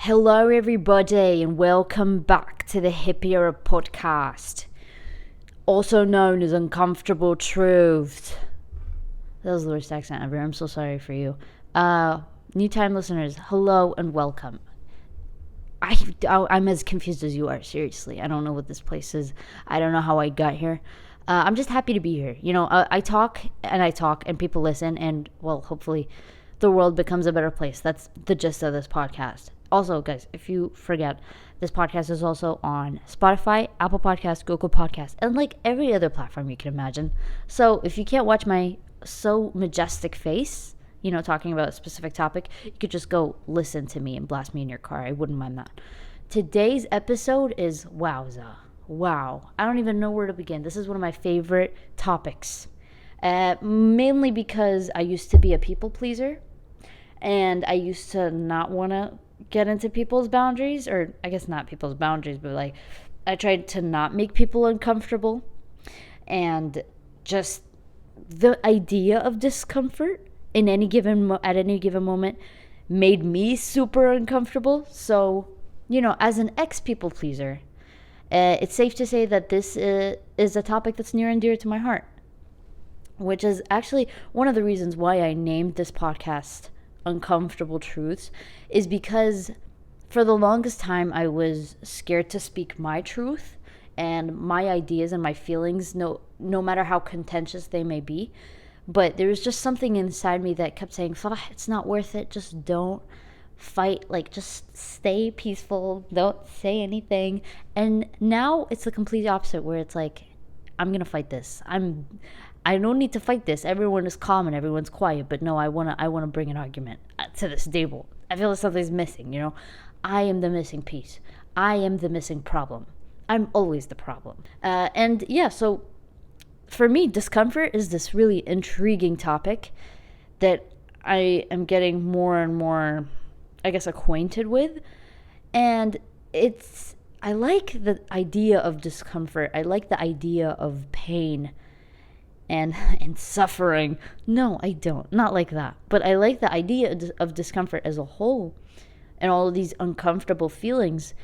Hello, everybody, and welcome back to the Hippiearab Podcast, also known as Uncomfortable Truths. That was the worst accent ever. I'm so sorry for you. New time listeners, hello and welcome. I'm as confused as you are, seriously. I don't know what this place is. I don't know how I got here. I'm just happy to be here. I talk and people listen, and, well, hopefully the world becomes a better place. That's the gist of this podcast. Also, guys, if you forget, this podcast is also on Spotify, Apple Podcasts, Google Podcasts, and like every other platform you can imagine. So if you can't watch my so majestic face, talking about a specific topic, you could just go listen to me and blast me in your car. I wouldn't mind that. Today's episode is wowza. Wow. I don't even know where to begin. This is one of my favorite topics. Mainly because I used to be a people pleaser. And I used to not want to get into people's boundaries, or I guess not people's boundaries, but like I tried to not make people uncomfortable. And just the idea of discomfort at any given moment made me super uncomfortable. So, as an ex-people pleaser, it's safe to say that this is a topic that's near and dear to my heart, which is actually one of the reasons why I named this podcast Uncomfortable Truths, is because for the longest time I was scared to speak my truth and my ideas and my feelings, no matter how contentious they may be. But there was just something inside me that kept saying, it's not worth it, just don't fight, just stay peaceful, don't say anything. And now it's the complete opposite, where it's like, I'm gonna fight this. I don't need to fight this. Everyone is calm and everyone's quiet, but no, I wanna bring an argument to this table. I feel like something's missing, I am the missing piece. I am the missing problem. I'm always the problem. So for me, discomfort is this really intriguing topic that I am getting more and more, I guess, acquainted with. And I like the idea of discomfort. I like the idea of pain and suffering. No, I don't. Not like that. But I like the idea of discomfort as a whole and all of these uncomfortable feelings,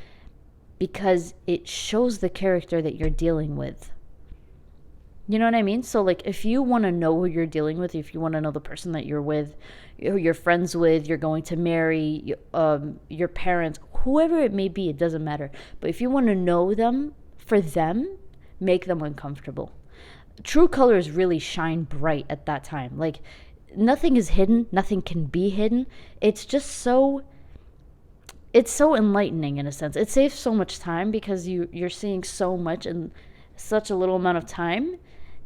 because it shows the character that you're dealing with. You know what I mean? So, if you want to know who you're dealing with, if you want to know the person that you're with, who you're friends with, you're going to marry, your parents, whoever it may be, it doesn't matter. But if you want to know them, for them, make them uncomfortable. True colors really shine bright at that time. Nothing is hidden. Nothing can be hidden. It's just it's so enlightening in a sense. It saves so much time because you're seeing so much in such a little amount of time.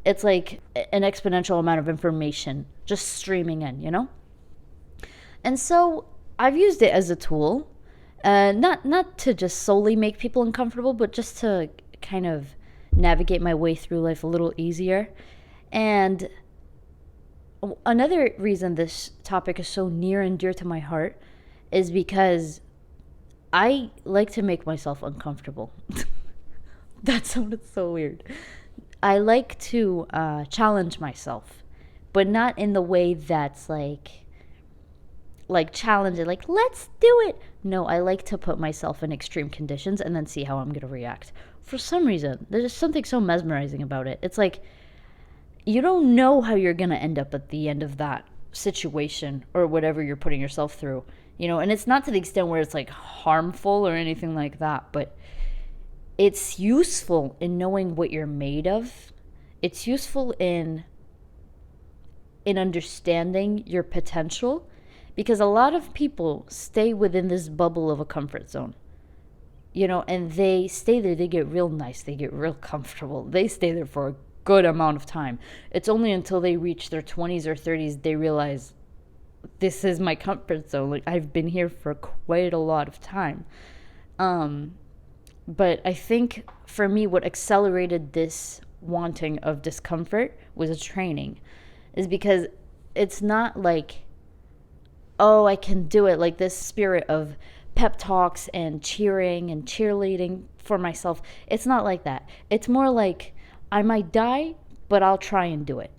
It's like an exponential amount of information just streaming in, And so I've used it as a tool, not to just solely make people uncomfortable, but just to kind of navigate my way through life a little easier. And another reason this topic is so near and dear to my heart is because I like to make myself uncomfortable. That sounded so weird. I like to challenge myself, but not in the way that's like challenge it, let's do it. No, I like to put myself in extreme conditions and then see how I'm going to react. For some reason, there's just something so mesmerizing about it. It's like you don't know how you're going to end up at the end of that situation or whatever you're putting yourself through, and it's not to the extent where it's harmful or anything like that, but it's useful in knowing what you're made of. It's useful in understanding your potential, because a lot of people stay within this bubble of a comfort zone, and they stay there. They get real nice. They get real comfortable. They stay there for a good amount of time. It's only until they reach their 20s or 30s they realize, this is my comfort zone. I've been here for quite a lot of time. But I think for me, what accelerated this wanting of discomfort was a training, is because it's not oh, I can do it, this spirit of pep talks and cheering and cheerleading for myself. It's not like that. It's more I might die, but I'll try and do it.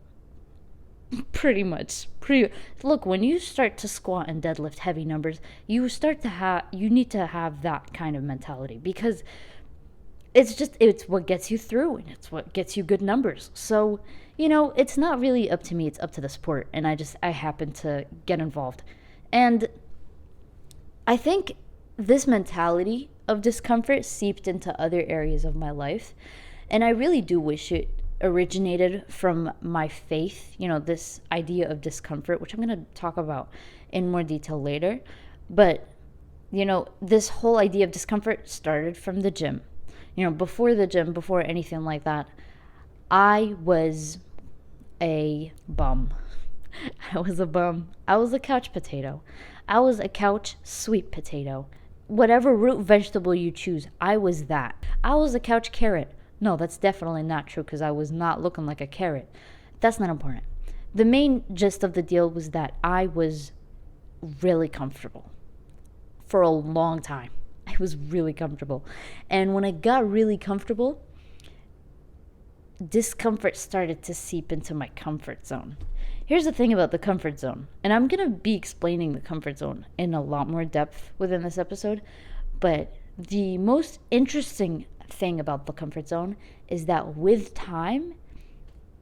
Pretty much. Look, when you start to squat and deadlift heavy numbers, you need to have that kind of mentality, because it's what gets you through, and it's what gets you good numbers. So, it's not really up to me, it's up to the sport, and I happen to get involved. And I think this mentality of discomfort seeped into other areas of my life, and I really do wish it originated from my faith, this idea of discomfort, which I'm going to talk about in more detail later. But, this whole idea of discomfort started from the gym. Before the gym, before anything like that, I was a bum. I was a bum. I was a couch potato. I was a couch sweet potato. Whatever root vegetable you choose, I was that. I was a couch carrot. No, that's definitely not true, because I was not looking like a carrot. That's not important. The main gist of the deal was that I was really comfortable for a long time. I was really comfortable. And when I got really comfortable, discomfort started to seep into my comfort zone. Here's the thing about the comfort zone, and I'm going to be explaining the comfort zone in a lot more depth within this episode, but the most interesting thing about the comfort zone is that with time,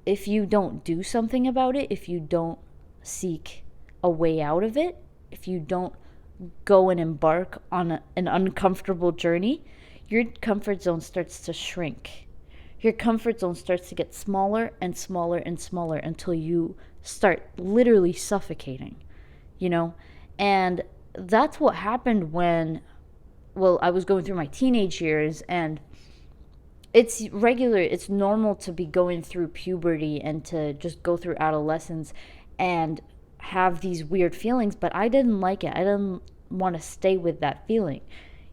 if you don't do something about it, if you don't seek a way out of it, if you don't go and embark on an uncomfortable journey, your comfort zone starts to shrink. Your comfort zone starts to get smaller and smaller and smaller until you start literally suffocating, And that's what happened when, I was going through my teenage years, and it's normal to be going through puberty and to just go through adolescence and have these weird feelings, but I didn't like it. I didn't want to stay with that feeling,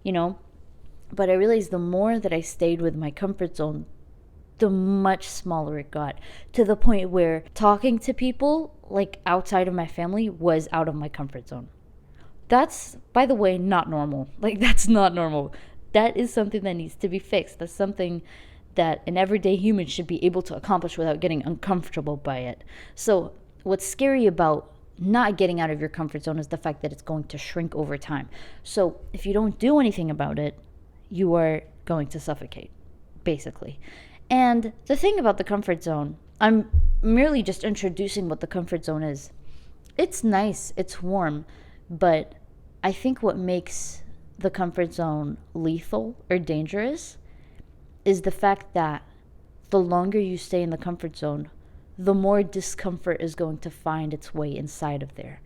But I realized the more that I stayed with my comfort zone, the much smaller it got, to the point where talking to people like outside of my family was out of my comfort zone. That's, by the way, not normal. That's not normal. That is something that needs to be fixed. That's something that an everyday human should be able to accomplish without getting uncomfortable by it. So what's scary about not getting out of your comfort zone is the fact that it's going to shrink over time. So if you don't do anything about it, you are going to suffocate, basically. And the thing about the comfort zone, I'm merely just introducing what the comfort zone is. It's nice, it's warm, but I think what makes the comfort zone lethal or dangerous is the fact that the longer you stay in the comfort zone, the more discomfort is going to find its way inside of there,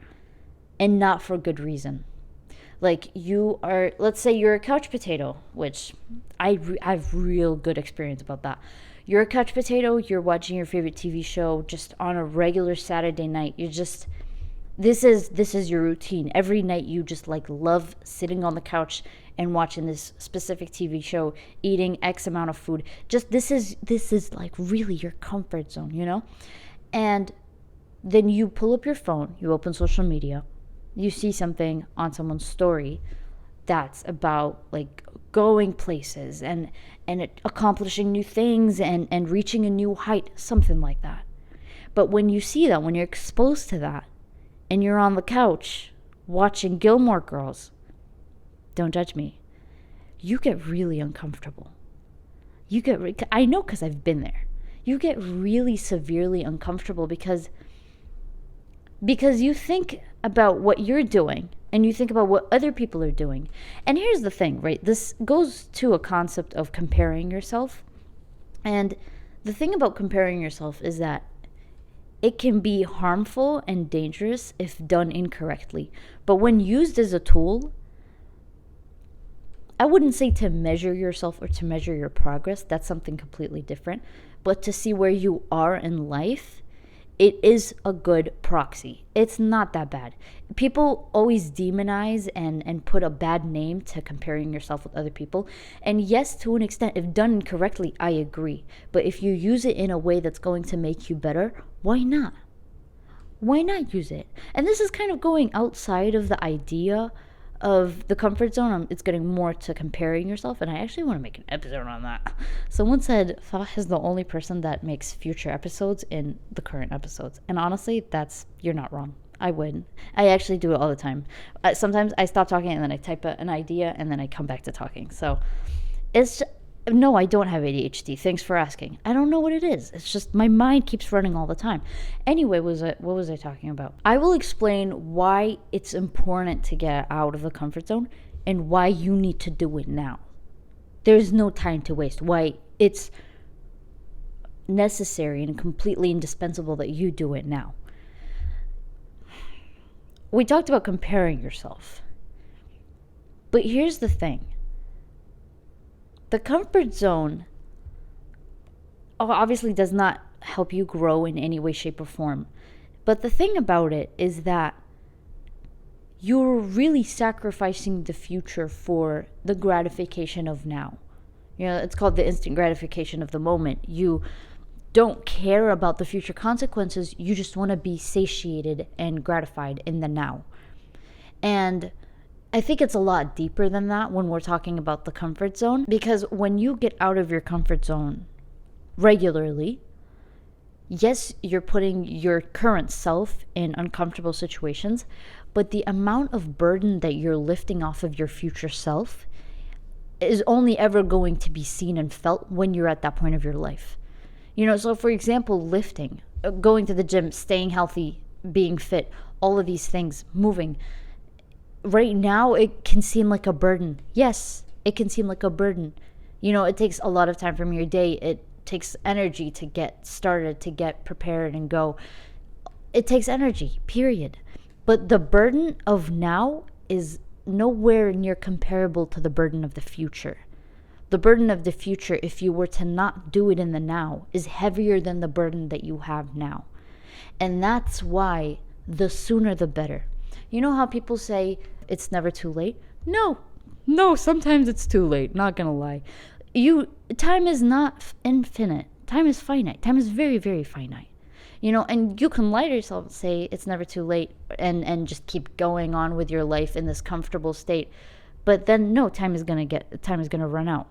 and not for good reason. Let's say you're a couch potato, which I have real good experience about that. You're a couch potato, you're watching your favorite TV show just on a regular Saturday night. This is your routine. Every night you just love sitting on the couch and watching this specific TV show, eating X amount of food. This is really your comfort zone, And then you pull up your phone, you open social media, you see something on someone's story that's about going places and accomplishing new things and reaching a new height, something like that. But when you see that, when you're exposed to that, and you're on the couch watching Gilmore Girls, don't judge me, you get really uncomfortable. I know, because I've been there. You get really severely uncomfortable because you think about what you're doing and you think about what other people are doing. And here's the thing, right? This goes to a concept of comparing yourself. And the thing about comparing yourself is that it can be harmful and dangerous if done incorrectly. But when used as a tool, I wouldn't say to measure yourself or to measure your progress. That's something completely different. But to see where you are in life, it is a good proxy. It's not that bad. People always demonize and put a bad name to comparing yourself with other people. And yes, to an extent, if done incorrectly, I agree. But if you use it in a way that's going to make you better, why not? Why not use it? And this is kind of going outside of the idea of the comfort zone, it's getting more to comparing yourself, and I actually want to make an episode on that. Someone said Farah is the only person that makes future episodes in the current episodes, and honestly, you're not wrong. I would. I actually do it all the time. Sometimes I stop talking and then I type an idea and then I come back to talking. So no, I don't have ADHD. Thanks for asking. I don't know what it is. It's just my mind keeps running all the time. Anyway, what was I talking about? I will explain why it's important to get out of the comfort zone and why you need to do it now. There's no time to waste. Why it's necessary and completely indispensable that you do it now. We talked about comparing yourself. But here's the thing. The comfort zone obviously does not help you grow in any way, shape, or form. But the thing about it is that you're really sacrificing the future for the gratification of now. It's called the instant gratification of the moment. You don't care about the future consequences. You just want to be satiated and gratified in the now. And I think it's a lot deeper than that when we're talking about the comfort zone, because when you get out of your comfort zone regularly, yes, you're putting your current self in uncomfortable situations, but the amount of burden that you're lifting off of your future self is only ever going to be seen and felt when you're at that point of your life. So for example, lifting, going to the gym, staying healthy, being fit, all of these things, moving. Right now, it can seem like a burden. Yes, it can seem like a burden. It takes a lot of time from your day. It takes energy to get started, to get prepared and go. It takes energy, period. But the burden of now is nowhere near comparable to the burden of the future. The burden of the future, if you were to not do it in the now, is heavier than the burden that you have now. And that's why the sooner the better. You know how people say it's never too late? No, sometimes it's too late, not gonna lie. Time is not infinite. Time is finite. Time is very, very finite. And you can lie to yourself and say it's never too late and just keep going on with your life in this comfortable state. But then no, time is gonna run out.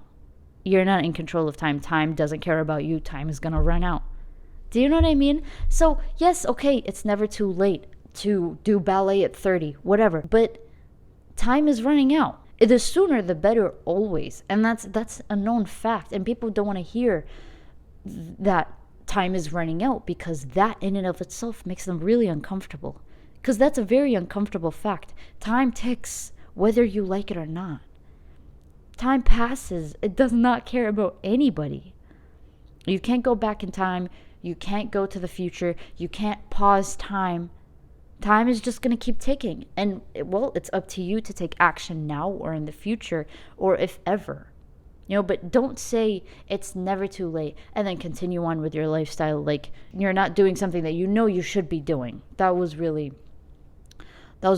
You're not in control of time. Time doesn't care about you. Time is gonna run out. Do you know what I mean? So yes, okay, it's never too late to do ballet at 30, whatever. But time is running out. The sooner the better always. And that's a known fact. And people don't want to hear that time is running out, because that in and of itself makes them really uncomfortable. Because that's a very uncomfortable fact. Time ticks whether you like it or not. Time passes. It does not care about anybody. You can't go back in time. You can't go to the future. You can't pause time. Time is just going to keep ticking. And, it's up to you to take action now or in the future, or if ever. But don't say it's never too late and then continue on with your lifestyle like you're not doing something that you should be doing. That was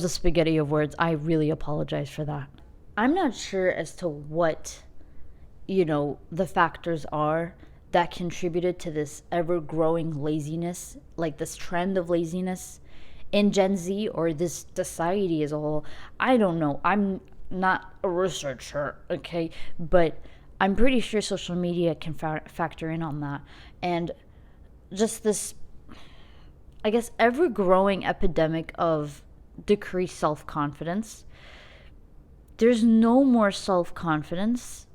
a spaghetti of words. I really apologize for that. I'm not sure as to what, the factors are that contributed to this ever-growing laziness, like this trend of laziness in Gen Z or this society as a whole. I don't know. I'm not a researcher, okay? But I'm pretty sure social media can factor in on that. And just this, I guess, ever-growing epidemic of decreased self-confidence. There's no more self-confidence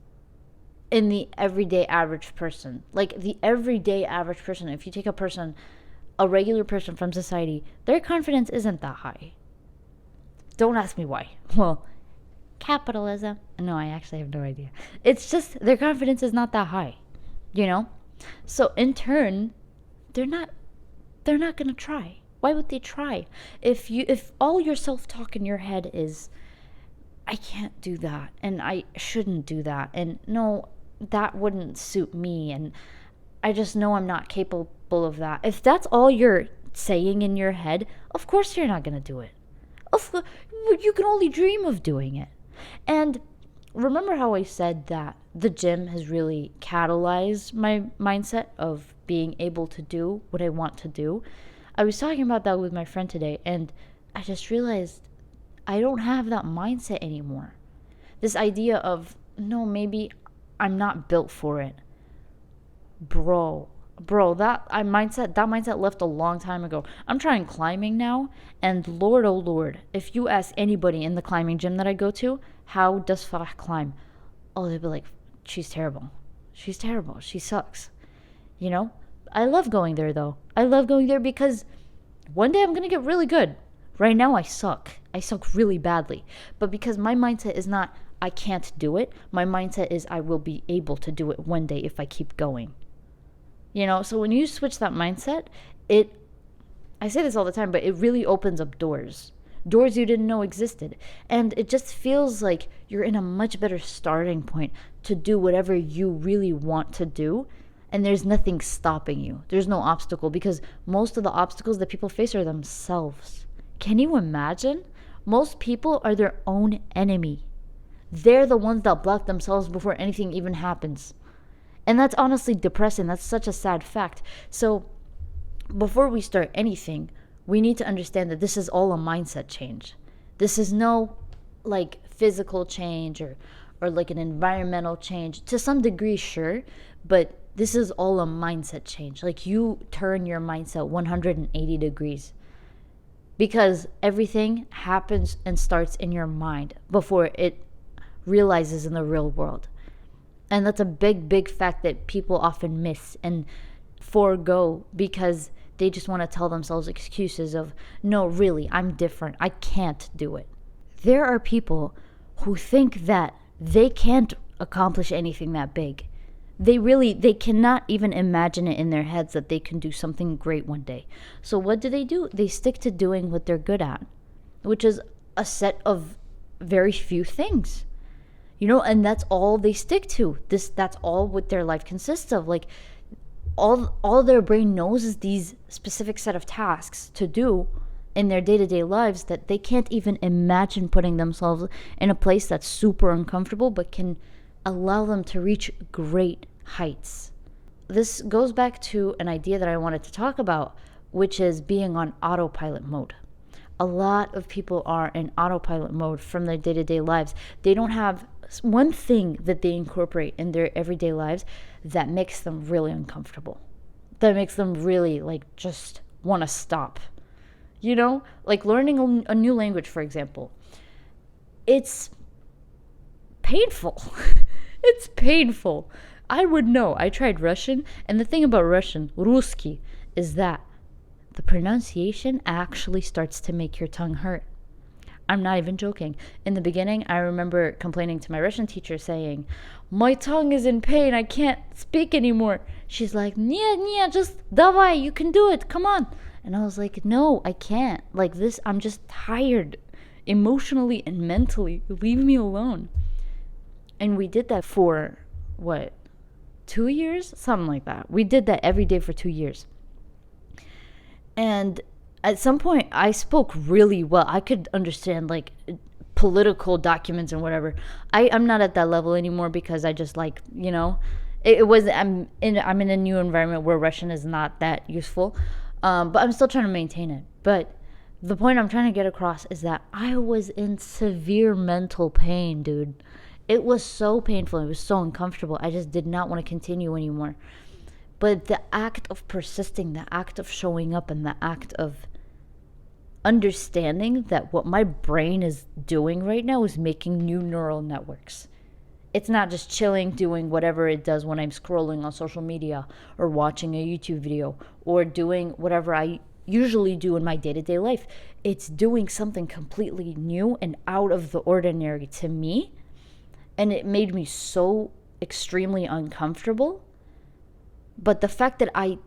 in the everyday average person. Like the everyday average person, if you take a regular person from society, their confidence isn't that high. Don't ask me why. Well, capitalism. No, I actually have no idea. It's just their confidence is not that high, So in turn, they're not gonna try. Why would they try? If all your self-talk in your head is, I can't do that, and I shouldn't do that, and no, that wouldn't suit me, and I just know I'm not capable of that. If that's all you're saying in your head, of course you're not gonna do it. You can only dream of doing it. And remember how I said that the gym has really catalyzed my mindset of being able to do what I want to do? I was talking about that with my friend today, and I just realized I don't have that mindset anymore. This idea of, no, maybe I'm not built for it. Bro, that mindset left a long time ago. I'm trying climbing now, and Lord, oh Lord, if you ask anybody in the climbing gym that I go to, how does Farah climb? Oh, they'd be like, she's terrible. She's terrible. She sucks. You know? I love going there though. I love going there because one day I'm going to get really good. Right now I suck. I suck really badly. But because my mindset is not, I can't do it. My mindset is, I will be able to do it one day if I keep going. You know, so when you switch that mindset, I say this all the time, but it really opens up doors you didn't know existed. And it just feels like you're in a much better starting point to do whatever you really want to do. And there's nothing stopping you. There's no obstacle, because most of the obstacles that people face are themselves. Can you imagine? Most people are their own enemy. They're the ones that block themselves before anything even happens. And that's honestly depressing. That's such a sad fact. So before we start anything, we need to understand that this is all a mindset change. This is no like physical change or like an environmental change. To some degree, sure, but this is all a mindset change. Like, you turn your mindset 180 degrees, because everything happens and starts in your mind before it realizes in the real world. And that's a big fact that people often miss and forego, because they just want to tell themselves excuses of, no, really, I'm different. I can't do it. There are people who think that they can't accomplish anything that big. They cannot even imagine it in their heads that they can do something great one day. So what do? They stick to doing what they're good at, which is a set of very few things. You know, and that's all they stick to. That's all what their life consists of. Like, all their brain knows is these specific set of tasks to do in their day-to-day lives that they can't even imagine putting themselves in a place that's super uncomfortable, but can allow them to reach great heights. This goes back to an idea that I wanted to talk about, which is being on autopilot mode. A lot of people are in autopilot mode from their day-to-day lives. They don't have one thing that they incorporate in their everyday lives that makes them really uncomfortable, that makes them really like just want to stop. You know, like learning a new language, for example. It's painful. It's painful. I would know. I tried Russian, and the thing about Russian, Ruski, is that the pronunciation actually starts to make your tongue hurt. I'm not even joking. In the beginning, I remember complaining to my Russian teacher saying, my tongue is in pain. I can't speak anymore. She's like, yeah, just давай, you can do it. Come on. And I was like, no, I can't. Like this, I'm just tired emotionally and mentally. Leave me alone. And we did that for, 2 years? Something like that. We did that every day for 2 years. And at some point, I spoke really well. I could understand, like, political documents and whatever. I'm not at that level anymore because I just, like, you know, I'm in a new environment where Russian is not that useful. But I'm still trying to maintain it. But the point I'm trying to get across is that I was in severe mental pain, dude. It was so painful. It was so uncomfortable. I just did not want to continue anymore. But the act of persisting, the act of showing up, and the act of understanding that what my brain is doing right now is making new neural networks. It's not just chilling, doing whatever it does when I'm scrolling on social media or watching a YouTube video or doing whatever I usually do in my day-to-day life. It's doing something completely new and out of the ordinary to me. And it made me so extremely uncomfortable. But the fact that I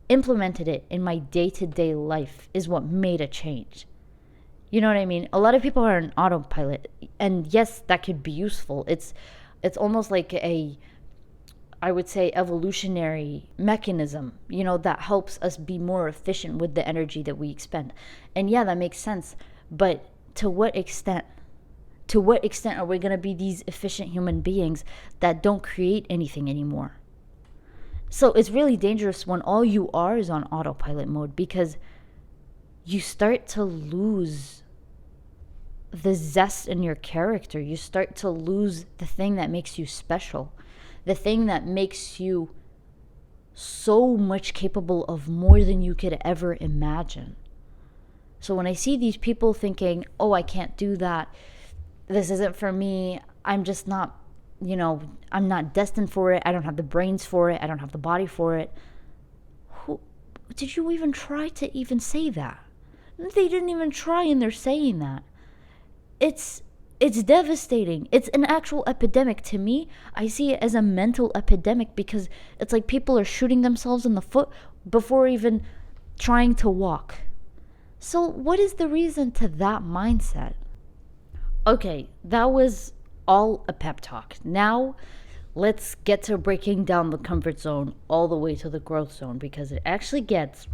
implemented it in my day-to-day life is what made a change. You know what I mean? A lot of people are on autopilot. And yes, that could be useful. It's almost like I would say, evolutionary mechanism, you know, that helps us be more efficient with the energy that we expend. And yeah, that makes sense. But to what extent? To what extent are we going to be these efficient human beings that don't create anything anymore? So it's really dangerous when all you are is on autopilot mode, because you start to lose the zest in your character. You start to lose the thing that makes you special, the thing that makes you so much capable of more than you could ever imagine. So when I see these people thinking, oh, I can't do that, this isn't for me, I'm just not, I'm not destined for it, I don't have the brains for it, I don't have the body for it. Who did you even try to even say that? They didn't even try, and they're saying that. It's devastating. It's an actual epidemic. To me, I see it as a mental epidemic, because it's like people are shooting themselves in the foot before even trying to walk. So what is the reason to that mindset? Okay, that was all a pep talk. Now let's get to breaking down the comfort zone all the way to the growth zone, because it actually gets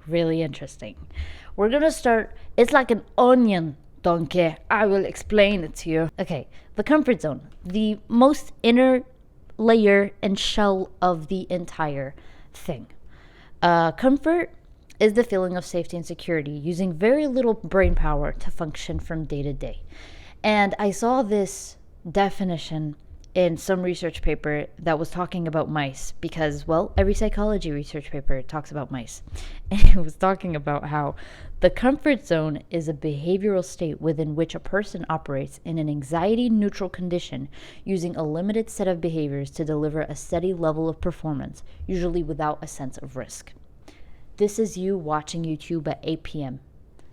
really interesting. We're gonna start, it's like an onion, donkey. I will explain it to you. Okay, the comfort zone, the most inner layer and shell of the entire thing. Comfort is the feeling of safety and security, using very little brain power to function from day to day. And I saw this definition in some research paper that was talking about mice, because, well, every psychology research paper talks about mice. And it was talking about how the comfort zone is a behavioral state within which a person operates in an anxiety-neutral condition, using a limited set of behaviors to deliver a steady level of performance, usually without a sense of risk. This is you watching YouTube at 8 p.m.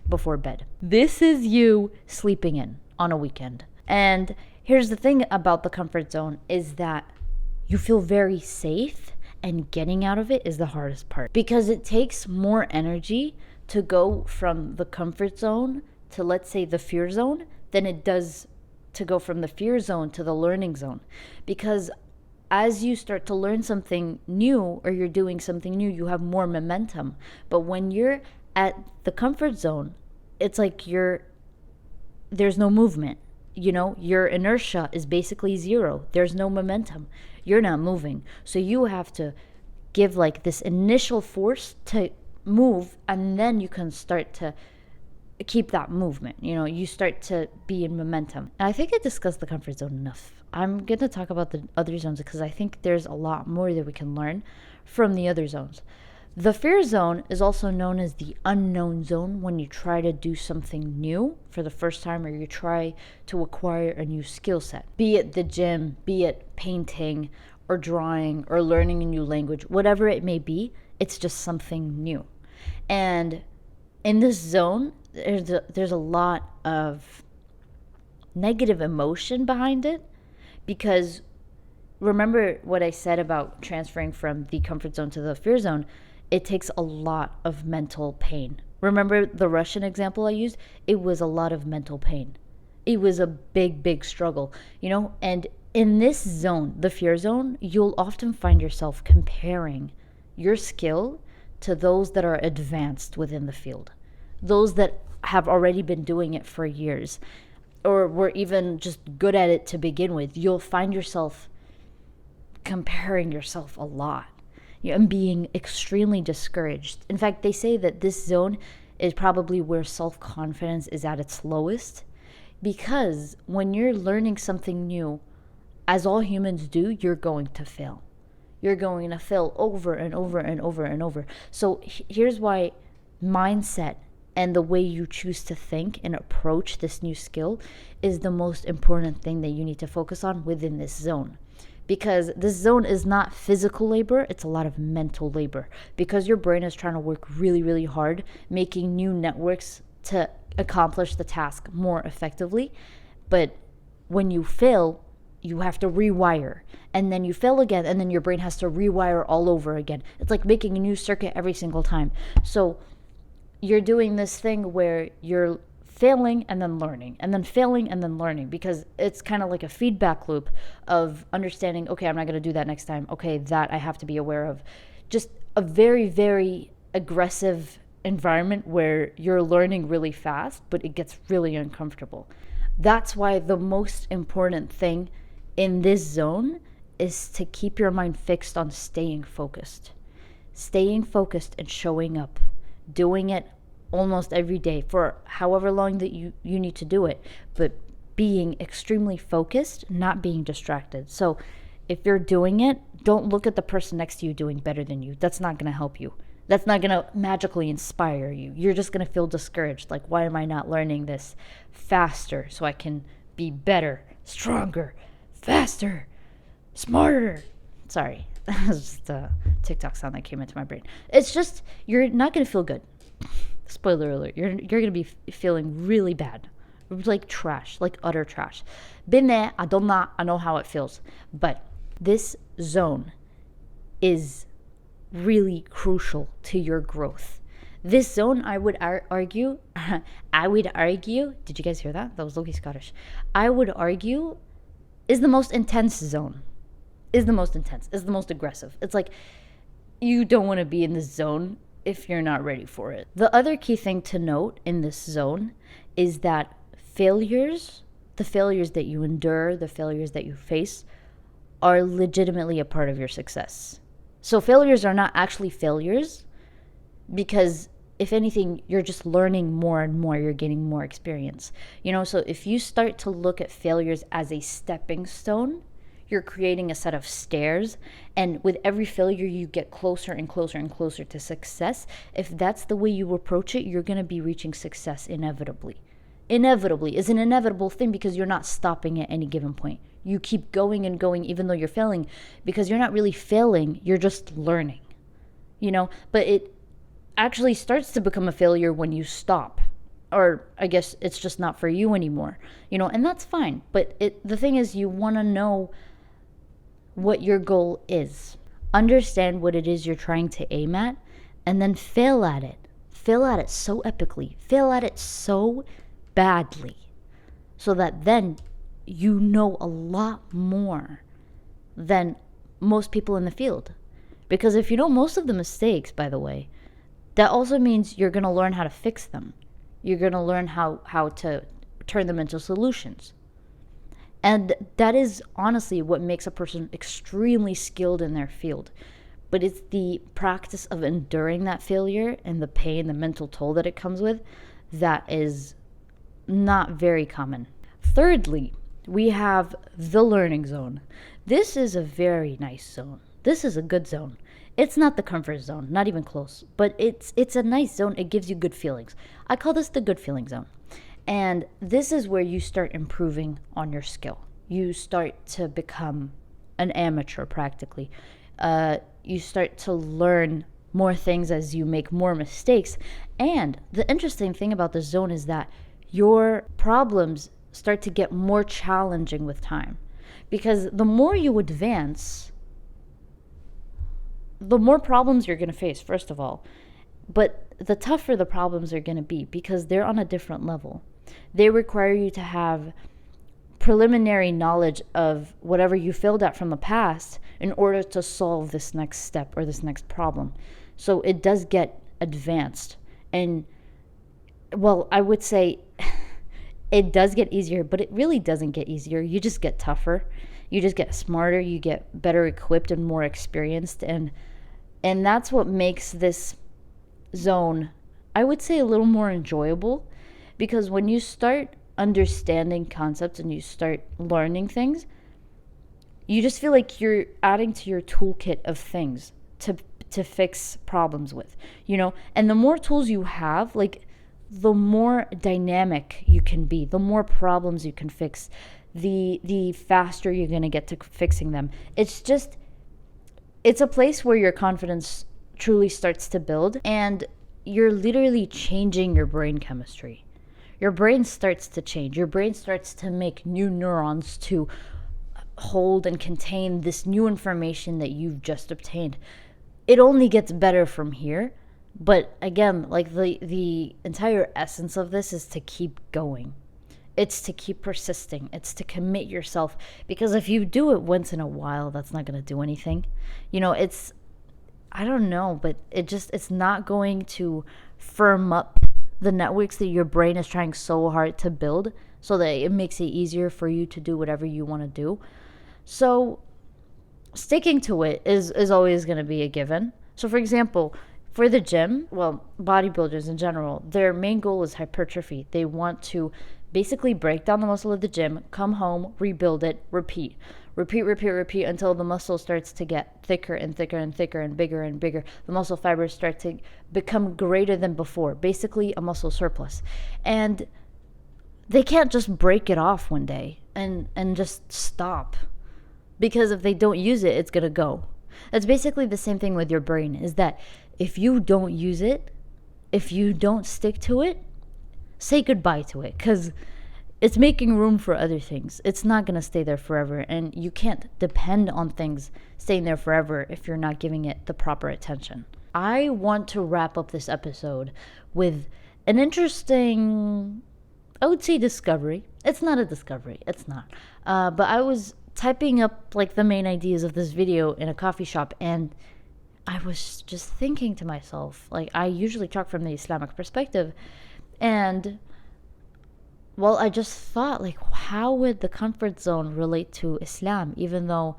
before bed. This is you sleeping in on a weekend. And here's the thing about the comfort zone is that you feel very safe, and getting out of it is the hardest part, because it takes more energy to go from the comfort zone to, let's say, the fear zone than it does to go from the fear zone to the learning zone. Because as you start to learn something new, or you're doing something new, you have more momentum. But when you're at the comfort zone, it's like there's no movement. Your inertia is basically zero. There's no momentum. You're not moving. So you have to give like this initial force to move, and then you can start to keep that movement. You start to be in momentum. And I think I discussed the comfort zone enough. I'm going to talk about the other zones, because I think there's a lot more that we can learn from the other zones. The fear zone is also known as the unknown zone, when you try to do something new for the first time, or you try to acquire a new skill set, be it the gym, be it painting or drawing or learning a new language, whatever it may be. It's just something new. And in this zone, there's a lot of negative emotion behind it, because remember what I said about transferring from the comfort zone to the fear zone. It takes a lot of mental pain. Remember the Russian example I used? It was a lot of mental pain. It was a big, big struggle, and in this zone, the fear zone, you'll often find yourself comparing your skill to those that are advanced within the field, those that have already been doing it for years, or were even just good at it to begin with. You'll find yourself comparing yourself a lot, and being extremely discouraged. In fact, they say that this zone is probably where self-confidence is at its lowest, because when you're learning something new, as all humans do, you're going to fail. You're going to fail over and over and over and over. So here's why mindset and the way you choose to think and approach this new skill is the most important thing that you need to focus on within this zone. Because this zone is not physical labor, it's a lot of mental labor. Because your brain is trying to work really, really hard, making new networks to accomplish the task more effectively. But when you fail, you have to rewire. And then you fail again, and then your brain has to rewire all over again. It's like making a new circuit every single time. So you're doing this thing where you're failing and then learning, and then failing and then learning, because it's kind of like a feedback loop of understanding, okay, I'm not going to do that next time. Okay, that I have to be aware of. Just a very, very aggressive environment where you're learning really fast, but it gets really uncomfortable. That's why the most important thing in this zone is to keep your mind fixed on staying focused and showing up, doing it almost every day for however long that you need to do it, but being extremely focused, not being distracted. So if you're doing it, don't look at the person next to you doing better than you. That's not going to help you. That's not going to magically inspire you. You're just going to feel discouraged. Like, why am I not learning this faster so I can be better, stronger, faster, smarter? Sorry, that was just a TikTok sound that came into my brain. It's just, you're not going to feel good. Spoiler alert, you're going to be feeling really bad. Like trash, like utter trash. Been there, I know how it feels. But this zone is really crucial to your growth. This zone, I would argue, did you guys hear that? That was low-key Scottish. I would argue is the most intense zone. Is the most intense, is the most aggressive. It's like you don't want to be in this zone if you're not ready for it. The other key thing to note in this zone is that the failures that you endure, the failures that you face, are legitimately a part of your success. So failures are not actually failures, because if anything, you're just learning more and more, you're getting more experience. So if you start to look at failures as a stepping stone, you're creating a set of stairs, and with every failure you get closer and closer and closer to success. If that's the way you approach it, you're going to be reaching success inevitably. Inevitably is an inevitable thing, because you're not stopping at any given point. You keep going and going even though you're failing, because you're not really failing, you're just learning. But it actually starts to become a failure when you stop. Or I guess it's just not for you anymore. And that's fine. But the thing is, you want to know what your goal is. Understand what it is you're trying to aim at, and then fail at it. Fail at it so epically. Fail at it so badly, so that then you know a lot more than most people in the field. Because if you know most of the mistakes, by the way, that also means you're going to learn how to fix them. You're going to learn how to turn them into solutions. And that is honestly what makes a person extremely skilled in their field. But it's the practice of enduring that failure and the pain, the mental toll that it comes with, that is not very common. Thirdly, we have the learning zone. This is a very nice zone. This is a good zone. It's not the comfort zone, not even close, but it's a nice zone. It gives you good feelings. I call this the good feeling zone. And this is where you start improving on your skill. You start to become an amateur practically. You start to learn more things as you make more mistakes. And the interesting thing about this zone is that your problems start to get more challenging with time. Because the more you advance, the more problems you're going to face, first of all. But the tougher the problems are going to be, because they're on a different level. They require you to have preliminary knowledge of whatever you failed at from the past in order to solve this next step or this next problem. So it does get advanced. And, well, I would say it does get easier, but it really doesn't get easier. You just get tougher. You just get smarter. You get better equipped and more experienced. And that's what makes this zone, I would say, a little more enjoyable. Because when you start understanding concepts and you start learning things, you just feel like you're adding to your toolkit of things to fix problems with, And the more tools you have, like, the more dynamic you can be, the more problems you can fix, the faster you're going to get to fixing them. It's a place where your confidence truly starts to build, and you're literally changing your brain chemistry. Your brain starts to change. Your brain starts to make new neurons to hold and contain this new information that you've just obtained. It only gets better from here. But again, like, the entire essence of this is to keep going. It's to keep persisting. It's to commit yourself. Because if you do it once in a while, that's not going to do anything. I don't know, but it's not going to firm up the networks that your brain is trying so hard to build, so that it makes it easier for you to do whatever you want to do. So sticking to it is always going to be a given. So for example, For the gym, well, bodybuilders in general, their main goal is hypertrophy. They want to basically break down the muscle of the gym, come home, rebuild it, repeat. Repeat until the muscle starts to get thicker and thicker and thicker and bigger. The muscle fibers start to become greater than before, basically a muscle surplus. And they can't just break it off one day and just stop, because if they don't use it, it's going to go. That's basically the same thing with your brain, is that if you don't use it, if you don't stick to it, say goodbye to it, because it's making room for other things. It's not going to stay there forever, and you can't depend on things staying there forever if you're not giving it the proper attention. I want to wrap up this episode with an interesting, I would say, discovery. It's not a discovery. It's not. But I was typing up like the main ideas of this video in a coffee shop, and I was just thinking to myself, like, I usually talk from the Islamic perspective, and well, I just thought, like, how would the comfort zone relate to Islam, even though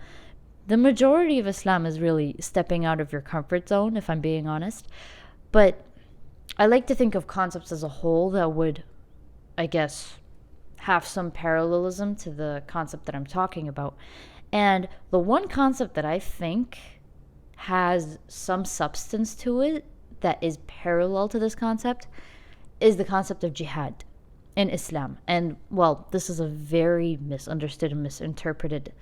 the majority of Islam is really stepping out of your comfort zone, if I'm being honest. But I like to think of concepts as a whole that would, I guess, have some parallelism to the concept that I'm talking about. And the one concept that I think has some substance to it that is parallel to this concept is the concept of jihad in Islam. And well, this is a very misunderstood and misinterpreted,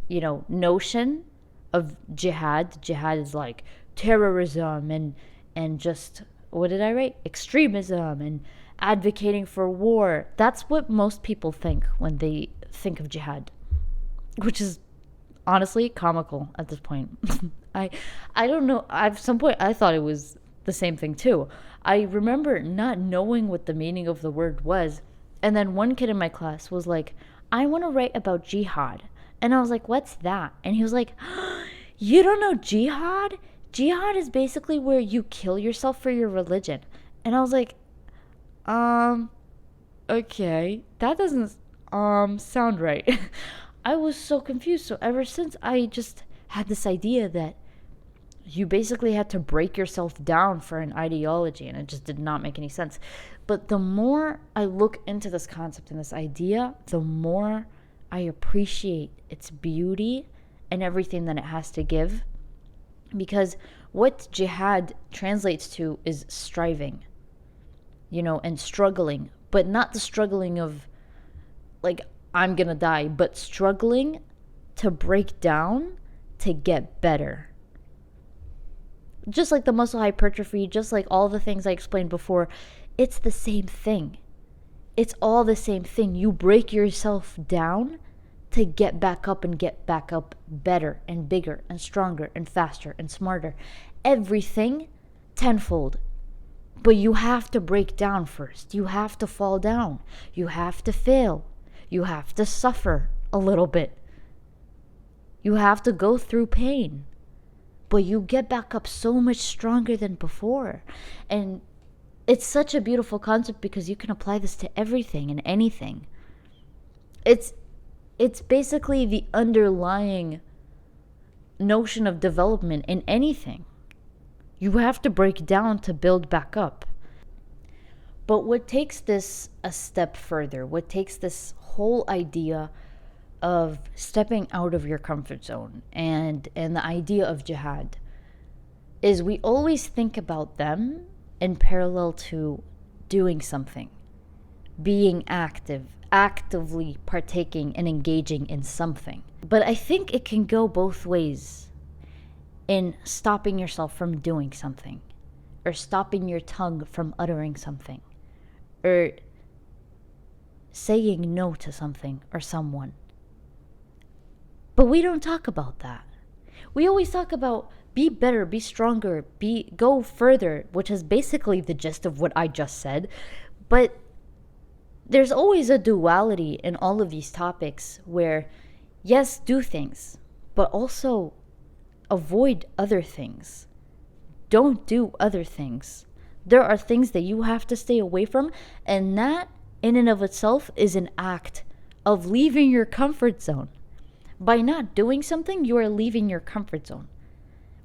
notion of jihad. Jihad is like terrorism and just, what did I write? Extremism and advocating for war. That's what most people think when they think of jihad, which is honestly comical at this point. I don't know. At some point I thought it was the same thing too. I remember not knowing what the meaning of the word was, and then one kid in my class was like, I want to write about jihad. And I was like, what's that? And he was like, you don't know jihad? Jihad is basically where you kill yourself for your religion. And I was like, okay, that doesn't sound right. I was so confused. So ever since, I just had this idea that you basically had to break yourself down for an ideology, and it just did not make any sense. But the more I look into this concept and this idea, the more I appreciate its beauty and everything that it has to give. Because what jihad translates to is striving, and struggling, but not the struggling of like, I'm gonna die, but struggling to break down to get better. Just like the muscle hypertrophy, just like all the things I explained before, it's the same thing. It's all the same thing. You break yourself down to get back up and get back up better and bigger and stronger and faster and smarter. Everything tenfold. But you have to break down first. You have to fall down. You have to fail. You have to suffer a little bit. You have to go through pain. But you get back up so much stronger than before. And it's such a beautiful concept because you can apply this to everything and anything. It's basically the underlying notion of development in anything. You have to break down to build back up. But what takes this a step further, what takes this whole idea of stepping out of your comfort zone and the idea of jihad, is we always think about them in parallel to doing something, being actively partaking and engaging in something. But I think it can go both ways in stopping yourself from doing something, or stopping your tongue from uttering something, or saying no to something or someone. But we don't talk about that. We always talk about be better, be stronger, go further, which is basically the gist of what I just said. But there's always a duality in all of these topics where, yes, do things, but also avoid other things. Don't do other things. There are things that you have to stay away from, and that in and of itself is an act of leaving your comfort zone. By not doing something, you are leaving your comfort zone.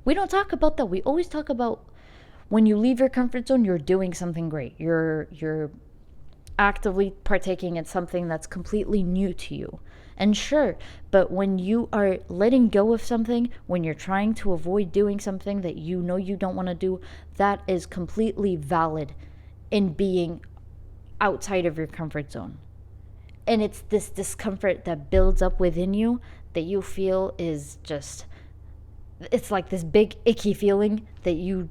We don't talk about that. We always talk about when you leave your comfort zone, you're doing something great. You're actively partaking in something that's completely new to you. And sure, but when you are letting go of something, when you're trying to avoid doing something that you know you don't want to do, that is completely valid in being outside of your comfort zone. And it's this discomfort that builds up within you that you feel is just, it's like this big icky feeling that you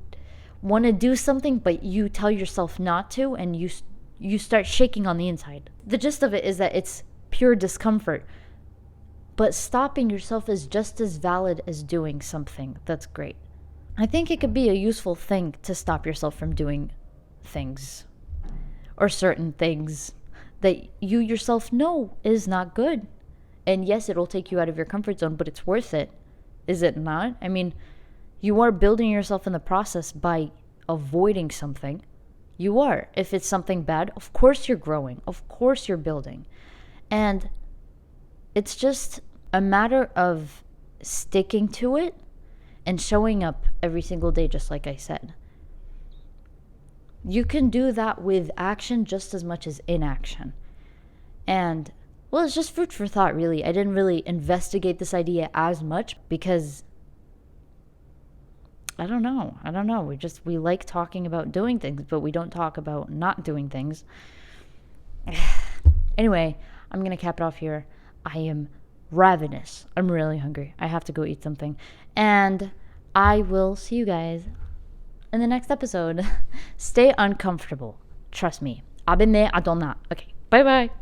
want to do something, but you tell yourself not to, and you start shaking on the inside. The gist of it is that it's pure discomfort, but stopping yourself is just as valid as doing something that's great. I think it could be a useful thing to stop yourself from doing things or certain things that you yourself know is not good. And yes, it'll take you out of your comfort zone, but it's worth it. Is it not? I mean, you are building yourself in the process by avoiding something. You are. If it's something bad, of course you're growing. Of course you're building. And it's just a matter of sticking to it and showing up every single day, just like I said. You can do that with action just as much as inaction. And, well, it's just food for thought, really. I didn't really investigate this idea as much because, I don't know. We like talking about doing things, but we don't talk about not doing things. Anyway, I'm going to cap it off here. I am ravenous. I'm really hungry. I have to go eat something. And I will see you guys in the next episode. Stay uncomfortable. Trust me. I've been there. I done that. Okay. Bye-bye.